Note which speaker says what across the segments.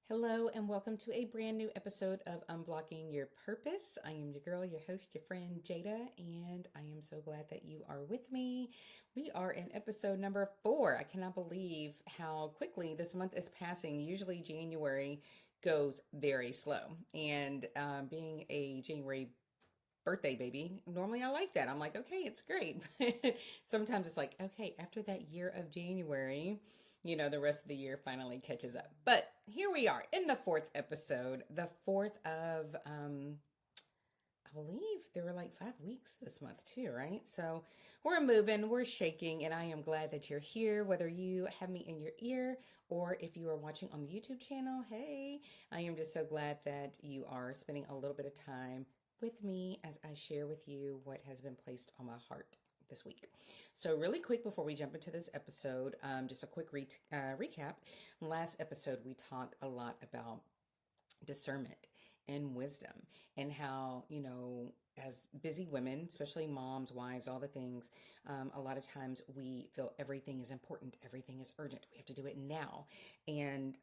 Speaker 1: Hello, and welcome to a brand new episode of Unblocking Your Purpose. I am your girl, your host, your friend Jada, and I am so glad that you are with me. We are in episode number 4. I cannot believe how quickly this month is passing. Usually, January goes very slow, and being a January birthday baby, normally I like that. I'm like, okay, it's great. Sometimes it's like, okay, after that year of January, the rest of the year finally catches up. But here we are in the 4th episode, the 4th of, I believe there were like 5 weeks this month too, right? So we're moving, we're shaking, and I am glad that you're here, whether you have me in your ear or if you are watching on the YouTube channel. Hey, I am just so glad that you are spending a little bit of time with me as I share with you what has been placed on my heart this week. So, really quick before we jump into this episode, just a quick recap. Last episode, we talked a lot about discernment and wisdom, and how, as busy women, especially moms, wives, all the things, a lot of times we feel everything is important, everything is urgent, we have to do it now. And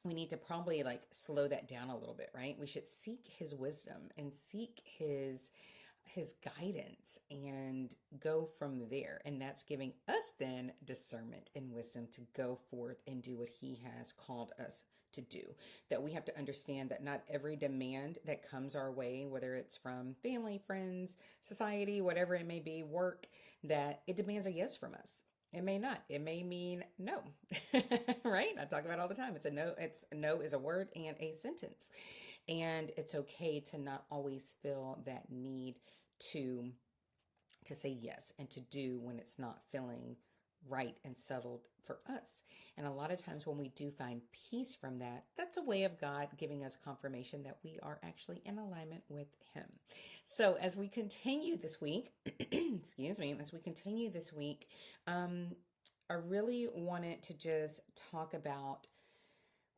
Speaker 1: we need to probably like slow that down a little bit, right? We should seek his wisdom and seek his guidance and go from there. And that's giving us then discernment and wisdom to go forth and do what he has called us to do. That we have to understand that not every demand that comes our way, whether it's from family, friends, society, whatever it may be, work, that it demands a yes from us. It may not. It may mean no, right? I talk about it all the time. It's a no. It's no is a word and a sentence, and it's okay to not always feel that need to to say yes and to do when it's not feeling right and settled for us. And a lot of times when we do find peace from that, that's a way of God giving us confirmation that we are actually in alignment with him. So as we continue this week, excuse me, as we continue this week, I really wanted to just talk about,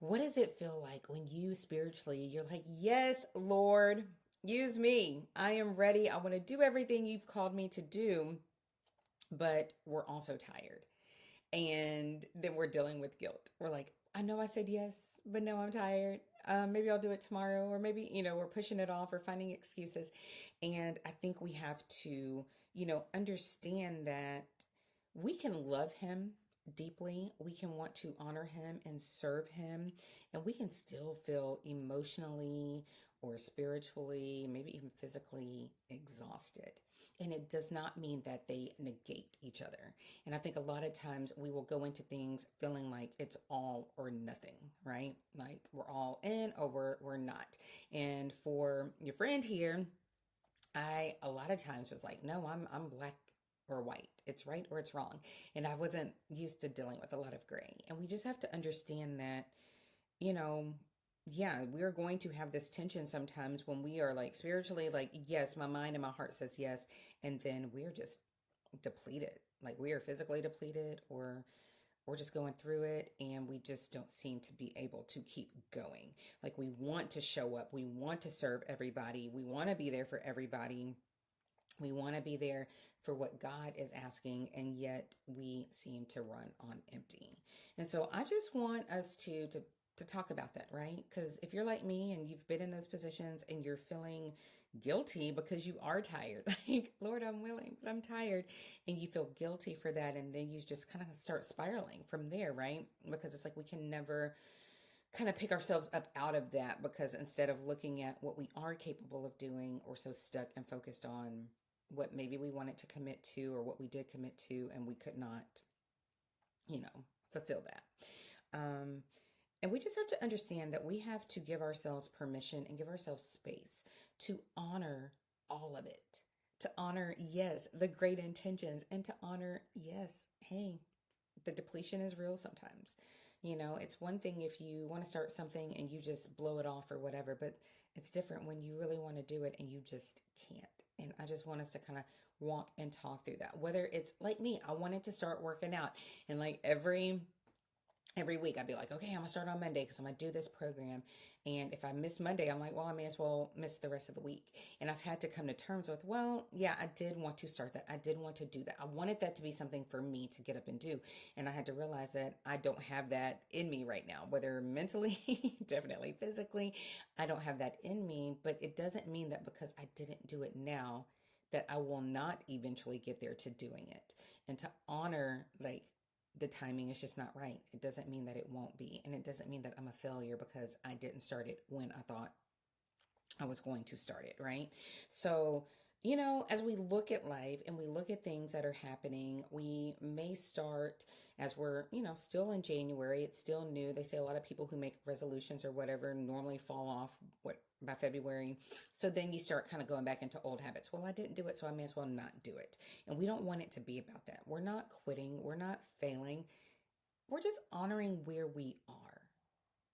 Speaker 1: what does it feel like when you spiritually, you're like, yes, Lord, use me. I am ready. I want to do everything you've called me to do, but we're also tired. And then we're dealing with guilt. We're like, I know I said yes, but no, I'm tired. Maybe I'll do it tomorrow, or maybe, we're pushing it off or finding excuses. And I think we have to, understand that we can love him deeply. We can want to honor him and serve him, and we can still feel emotionally or spiritually, maybe even physically exhausted. And it does not mean that they negate each other. And I think a lot of times we will go into things feeling like it's all or nothing, right? Like we're all in or we're not. And for your friend here, I a lot of times was like, no, I'm black or white. It's right or it's wrong. And I wasn't used to dealing with a lot of gray. And we just have to understand that, you know, yeah, we're going to have this tension sometimes when we are like spiritually like, yes, my mind and my heart says yes, and then we're just depleted. Like we are physically depleted, or we're just going through it and we just don't seem to be able to keep going. Like we want to show up, we want to serve everybody, we want to be there for everybody, we want to be there for what God is asking, and yet we seem to run on empty. And so I just want us to talk about that, right? Because if you're like me and you've been in those positions and you're feeling guilty because you are tired, like, Lord, I'm willing, but I'm tired, and you feel guilty for that, and then you just kind of start spiraling from there, right? Because it's like we can never kind of pick ourselves up out of that, because instead of looking at what we are capable of doing, we're so stuck and focused on what maybe we wanted to commit to or what we did commit to and we could not, fulfill that. Um, and we just have to understand that we have to give ourselves permission and give ourselves space to honor all of it. To honor, yes, the great intentions, and to honor, yes, hey, the depletion is real sometimes. It's one thing if you want to start something and you just blow it off or whatever, but it's different when you really want to do it and you just can't. And I just want us to kind of walk and talk through that. Whether it's like me, I wanted to start working out, and like every every week I'd be like, okay, I'm gonna start on Monday because I'm gonna do this program. And if I miss Monday, I'm like, well, I may as well miss the rest of the week. And I've had to come to terms with, well, yeah, I did want to start that. I did want to do that. I wanted that to be something for me to get up and do. And I had to realize that I don't have that in me right now, whether mentally, definitely physically, I don't have that in me. But it doesn't mean that because I didn't do it now, that I will not eventually get there to doing it. And to honor, like, the timing is just not right. It doesn't mean that it won't be. And it doesn't mean that I'm a failure because I didn't start it when I thought I was going to start it, right? So, as we look at life and we look at things that are happening, we may start as we're, still in January. It's still new. They say a lot of people who make resolutions or whatever normally fall off by February. So then you start kind of going back into old habits. Well, I didn't do it, so I may as well not do it. And we don't want it to be about that. We're not quitting. We're not failing. We're just honoring where we are.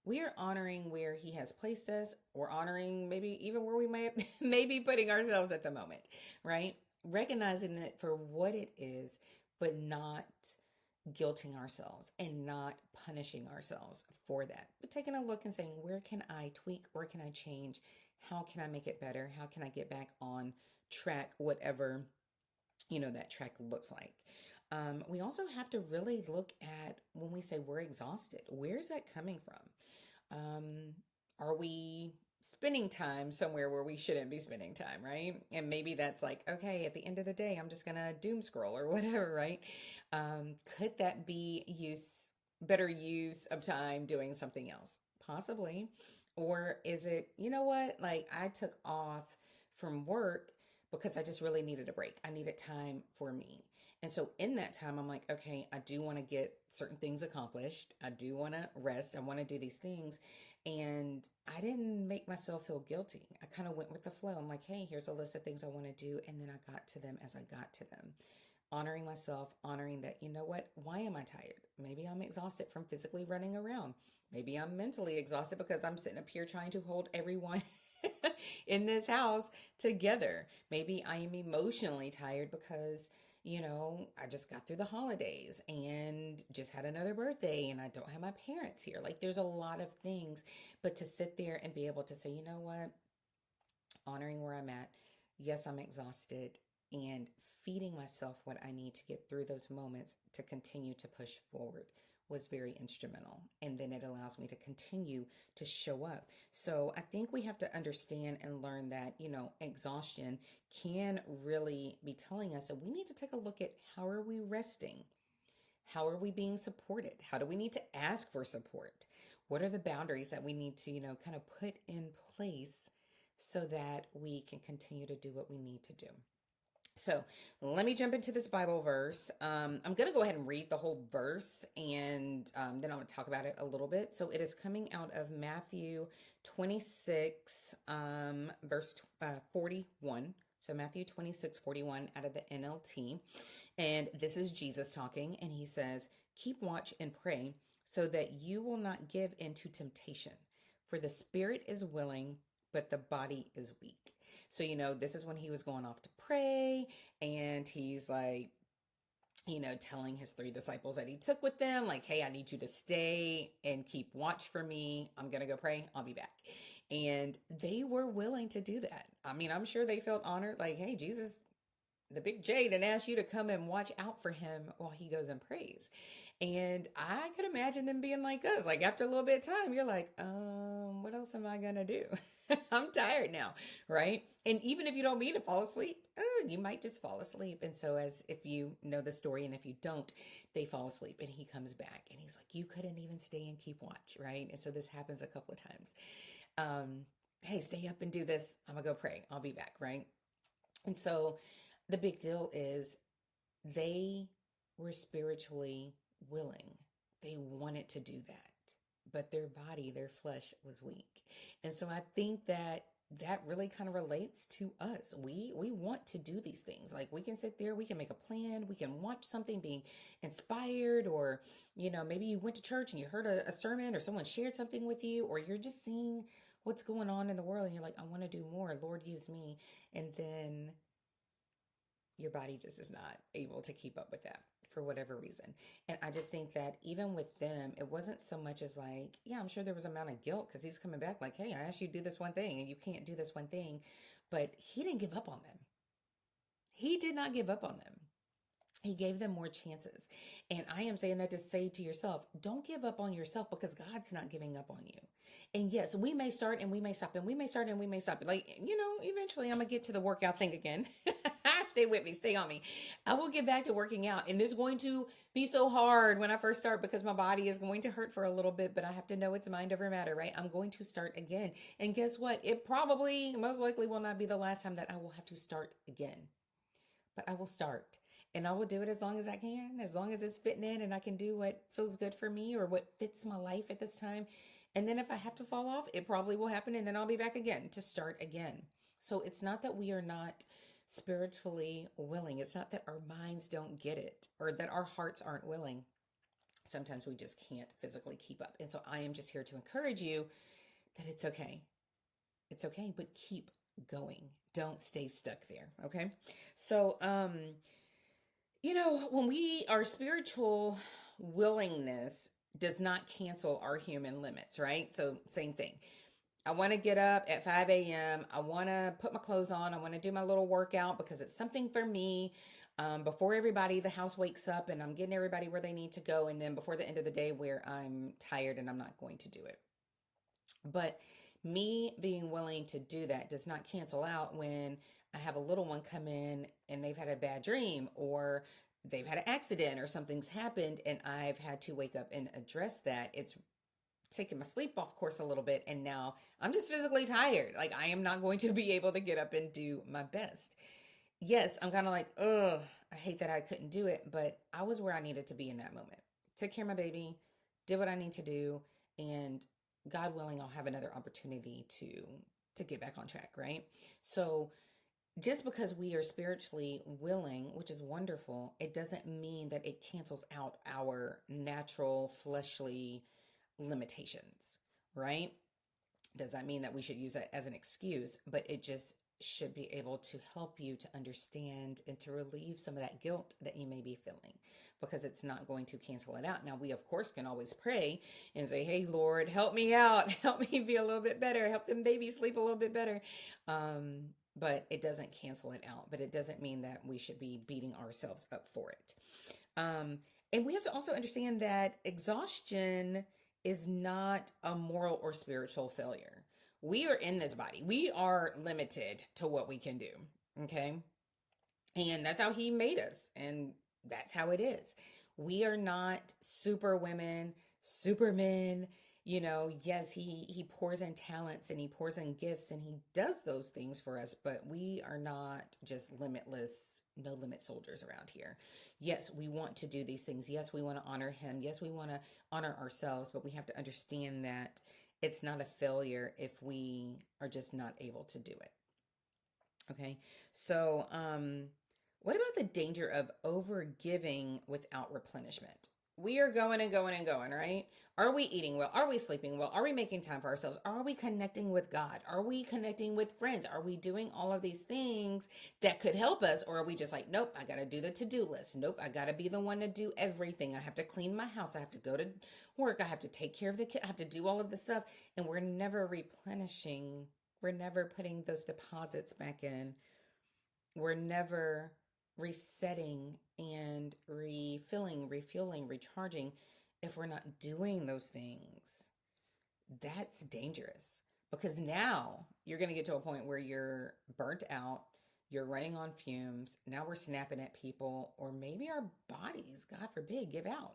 Speaker 1: We are honoring where he has placed us. We're honoring maybe even where we may be putting ourselves at the moment, right? Recognizing it for what it is, but not guilting ourselves and not punishing ourselves for that. But taking a look and saying, where can I tweak? Where can I change? How can I make it better? How can I get back on track, whatever, that track looks like? We also have to really look at when we say we're exhausted, where's that coming from? Are we spending time somewhere where we shouldn't be spending time, right? And maybe that's like, okay, at the end of the day, I'm just gonna doom scroll or whatever, right? Could that be better use of time doing something else? Possibly. Or is it, like I took off from work because I just really needed a break. I needed time for me. And so in that time, I'm like, okay, I do want to get certain things accomplished. I do want to rest. I want to do these things. And I didn't make myself feel guilty. I kind of went with the flow. I'm like, hey, here's a list of things I want to do. And then I got to them as I got to them. Honoring myself, honoring that, you know what? Why am I tired? Maybe I'm exhausted from physically running around. Maybe I'm mentally exhausted because I'm sitting up here trying to hold everyone in this house together. Maybe I am emotionally tired because I just got through the holidays and just had another birthday and I don't have my parents here. Like there's a lot of things, but to sit there and be able to say, you know what, honoring where I'm at, yes, I'm exhausted, and feeding myself what I need to get through those moments to continue to push forward was very instrumental. And then it allows me to continue to show up. So I think we have to understand and learn that, exhaustion can really be telling us that we need to take a look at how are we resting? How are we being supported? How do we need to ask for support? What are the boundaries that we need to, kind of put in place so that we can continue to do what we need to do? So let me jump into this Bible verse. I'm going to go ahead and read the whole verse and then I'm going to talk about it a little bit. So it is coming out of Matthew 26, verse 41. So Matthew 26:41 out of the NLT. And this is Jesus talking. And he says, keep watch and pray so that you will not give into temptation. For the spirit is willing, but the body is weak. So, this is when he was going off to pray and he's like, telling his three disciples that he took with them, like, hey, I need you to stay and keep watch for me. I'm going to go pray. I'll be back. And they were willing to do that. I mean, I'm sure they felt honored, like, hey, Jesus, the big J didn't ask you to come and watch out for him while he goes and prays. And I could imagine them being like us. Like after a little bit of time, you're like, what else am I gonna do? I'm tired now, right? And even if you don't mean to fall asleep, you might just fall asleep. And so as if you know the story and if you don't, they fall asleep and he comes back and he's like, you couldn't even stay and keep watch, right? And so this happens a couple of times. Hey, stay up and do this. I'm gonna go pray. I'll be back, right? And so the big deal is they were spiritually willing. They wanted to do that, but their body, their flesh was weak. And so I think that really kind of relates to us. We want to do these things. Like we can sit there, we can make a plan, we can watch something, being inspired, or maybe you went to church and you heard a sermon or someone shared something with you, or you're just seeing what's going on in the world and you're like, I want to do more. Lord, use me. And then your body just is not able to keep up with that for whatever reason. And I just think that even with them, it wasn't so much as like, yeah, I'm sure there was an amount of guilt because he's coming back like, hey, I asked you to do this one thing and you can't do this one thing. But he didn't give up on them. He did not give up on them. He gave them more chances. And I am saying that to say to yourself, don't give up on yourself because God's not giving up on you. And yes, we may start and we may stop and we may start and we may stop. Like, eventually I'm going to get to the workout thing again. Stay with me, stay on me. I will get back to working out. And it's going to be so hard when I first start because my body is going to hurt for a little bit, but I have to know it's mind over matter, right? I'm going to start again. And guess what? It probably, most likely will not be the last time that I will have to start again, but I will start. And I will do it as long as I can, as long as it's fitting in and I can do what feels good for me or what fits my life at this time. And then if I have to fall off, it probably will happen. And then I'll be back again to start again. So it's not that we are not spiritually willing. It's not that our minds don't get it or that our hearts aren't willing. Sometimes we just can't physically keep up. And so I am just here to encourage you that it's okay. It's okay, but keep going. Don't stay stuck there. Okay. So, when our spiritual willingness does not cancel our human limits, right? So same thing. I want to get up at 5 a.m. I want to put my clothes on. I want to do my little workout because it's something for me. Before everybody, the house wakes up and I'm getting everybody where they need to go. And then before the end of the day where I'm tired and I'm not going to do it. But me being willing to do that does not cancel out when I have a little one come in and they've had a bad dream or they've had an accident or something's happened and I've had to wake up and address that. It's taken my sleep off course a little bit and now I'm just physically tired. Like I am not going to be able to get up and do my best. Yes, I'm kind of like, ugh, I hate that I couldn't do it, but I was where I needed to be in that moment. Took care of my baby, did what I need to do, and God willing, I'll have another opportunity to get back on track, right? So just because we are spiritually willing, which is wonderful, it doesn't mean that it cancels out our natural fleshly limitations, right? Does that mean that we should use it as an excuse? But it just should be able to help you to understand and to relieve some of that guilt that you may be feeling because it's not going to cancel it out. Now, we, of course, can always pray and say, hey, Lord, help me out. Help me be a little bit better. Help them babies sleep a little bit better. But it doesn't cancel it out. But it doesn't mean that we should be beating ourselves up for it. And we have to also understand that exhaustion is not a moral or spiritual failure. We are in this body. We are limited to what we can do. Okay. And that's how he made us. And that's how it is. We are not super women, supermen. Yes, he pours in talents and he pours in gifts and he does those things for us, but we are not just limitless, no limit soldiers around here. Yes, we want to do these things. Yes, we want to honor him. Yes, we want to honor ourselves, but we have to understand that it's not a failure if we are just not able to do it. Okay. So, what about the danger of over giving without replenishment? We are going and going and going, right? Are we eating well? Are we sleeping well? Are we making time for ourselves? Are we connecting with God? Are we connecting with friends? Are we doing all of these things that could help us? Or are we just like, nope, I got to do the to-do list. Nope, I got to be the one to do everything. I have to clean my house. I have to go to work. I have to take care of the kid. I have to do all of this stuff. And we're never replenishing. We're never putting those deposits back in. We're never resetting and refilling, refueling, recharging. If we're not doing those things, that's dangerous because now you're going to get to a point where you're burnt out, you're running on fumes. Now we're snapping at people, or maybe our bodies, God forbid, give out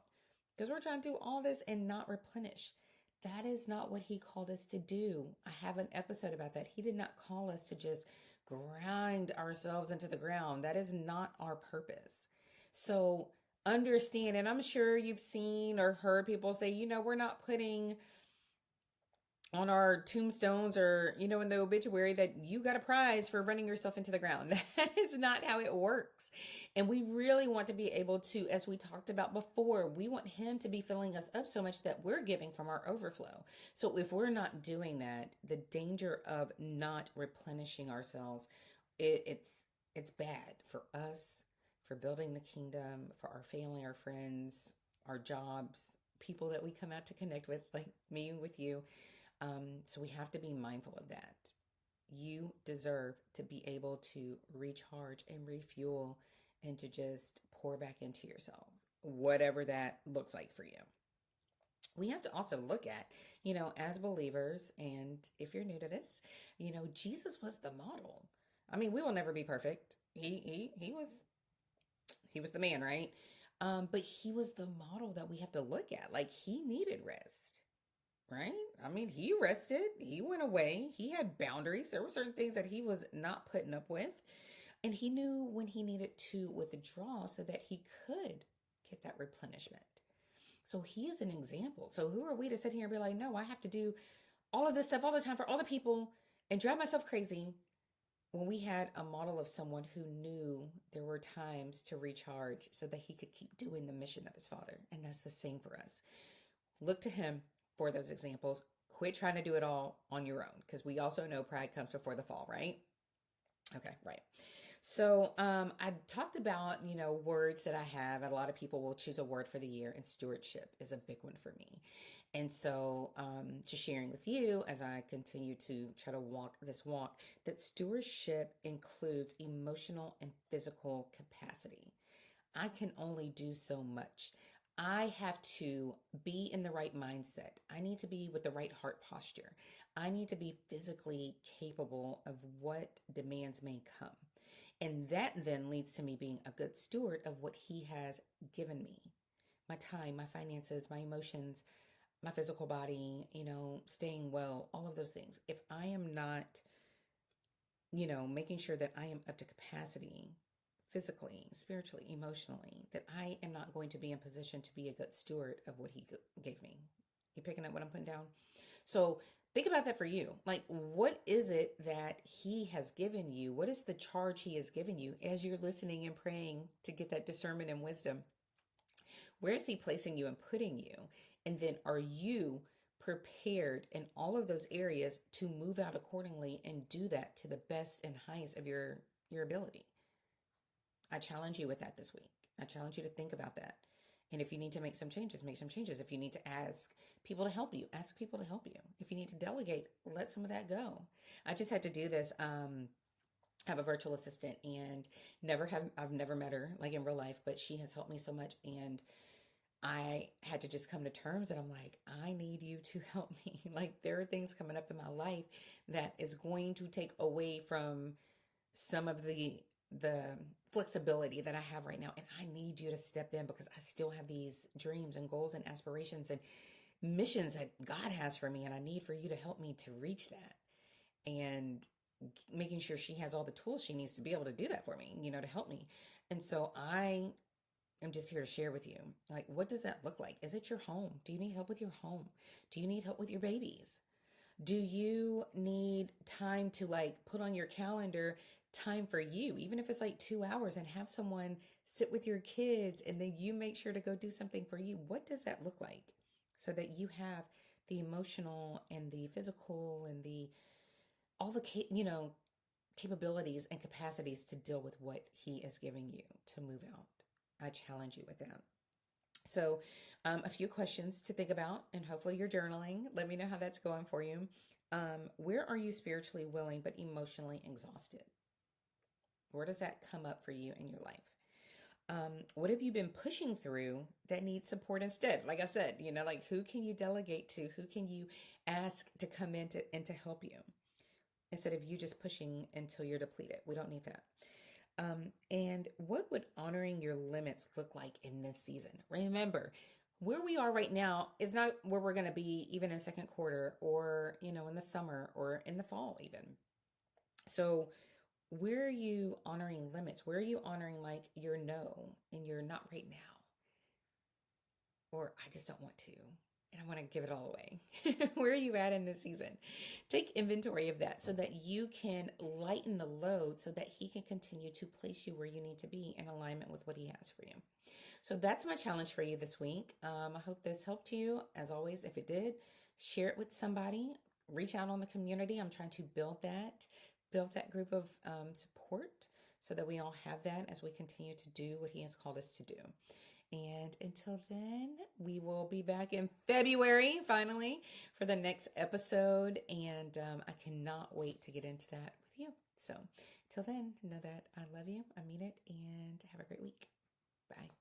Speaker 1: because we're trying to do all this and not replenish. That is not what he called us to do. I have an episode about that. He did not call us to just grind ourselves into the ground. That is not our purpose. So understand, and I'm sure you've seen or heard people say, we're not putting on our tombstones or, in the obituary that you got a prize for running yourself into the ground. That is not how it works. And we really want to be able to, as we talked about before, we want him to be filling us up so much that we're giving from our overflow. So if we're not doing that, the danger of not replenishing ourselves, it's bad for us, for building the kingdom, for our family, our friends, our jobs, people that we come out to connect with, like me with you. So we have to be mindful of that. You deserve to be able to recharge and refuel and to just pour back into yourselves, whatever that looks like for you. We have to also look at, as believers, and if you're new to this, Jesus was the model. I mean, we will never be perfect. He was the man, right? But he was the model that we have to look at. Like, he needed rest, right? I mean, he rested, he went away, he had boundaries. There were certain things that he was not putting up with, and he knew when he needed to withdraw so that he could get that replenishment. So he is an example. So who are we to sit here and be like, no, I have to do all of this stuff all the time for all the people and drive myself crazy, when we had a model of someone who knew there were times to recharge so that he could keep doing the mission of his father. And that's the same for us. Look to him for those examples. Quit trying to do it all on your own, because we also know pride comes before the fall, right? Okay, right. So I talked about, words that I have. A lot of people will choose a word for the year, and stewardship is a big one for me. And so just sharing with you as I continue to try to walk this walk, that stewardship includes emotional and physical capacity. I can only do so much. I have to be in the right mindset. I need to be with the right heart posture. I need to be physically capable of what demands may come. And that then leads to me being a good steward of what he has given me: my time, my finances, my emotions, my physical body, staying well, all of those things. If I am not, making sure that I am up to capacity physically, spiritually, emotionally, that I am not going to be in position to be a good steward of what he gave me. You picking up what I'm putting down? So think about that for you. Like, what is it that he has given you? What is the charge he has given you as you're listening and praying to get that discernment and wisdom? Where is he placing you and putting you? And then are you prepared in all of those areas to move out accordingly and do that to the best and highest of your ability? I challenge you with that this week. I challenge you to think about that. And if you need to make some changes, make some changes. If you need to ask people to help you, ask people to help you. If you need to delegate, let some of that go. I just had to do this. I have a virtual assistant, and I've never met her like in real life, but she has helped me so much. And I had to just come to terms that I'm like, I need you to help me. Like, there are things coming up in my life that is going to take away from some of the flexibility that I have right now. And I need you to step in, because I still have these dreams and goals and aspirations and missions that God has for me. And I need for you to help me to reach that. And making sure she has all the tools she needs to be able to do that for me, to help me. And so I'm just here to share with you, like, what does that look like? Is it your home? Do you need help with your home? Do you need help with your babies? Do you need time to, like, put on your calendar time for you, even if it's like 2 hours, and have someone sit with your kids, and then you make sure to go do something for you? What does that look like, so that you have the emotional and the physical and all the capabilities and capacities to deal with what he is giving you to move out? I challenge you with that. So, a few questions to think about, and hopefully you're journaling. Let me know how that's going for you. Where are you spiritually willing but emotionally exhausted? Where does that come up for you in your life? What have you been pushing through that needs support instead? Like I said, like, who can you delegate to? Who can you ask to come in to help you, instead of you just pushing until you're depleted? We don't need that. And what would honoring your limits look like in this season? Remember, where we are right now is not where we're going to be even in second quarter, or, in the summer, or in the fall even. So where are you honoring limits? Where are you honoring, like, your no and your not right now? Or I just don't want to, and I want to give it all away. Where are you at in this season? Take inventory of that so that you can lighten the load, so that he can continue to place you where you need to be in alignment with what he has for you. So that's my challenge for you this week. I hope this helped you. As always, if it did, share it with somebody. Reach out on the community. I'm trying to build that group of support, so that we all have that as we continue to do what He has called us to do. And until then, we will be back in February, finally, for the next episode. And I cannot wait to get into that with you. So, till then, know that I love you, I mean it, and have a great week. Bye.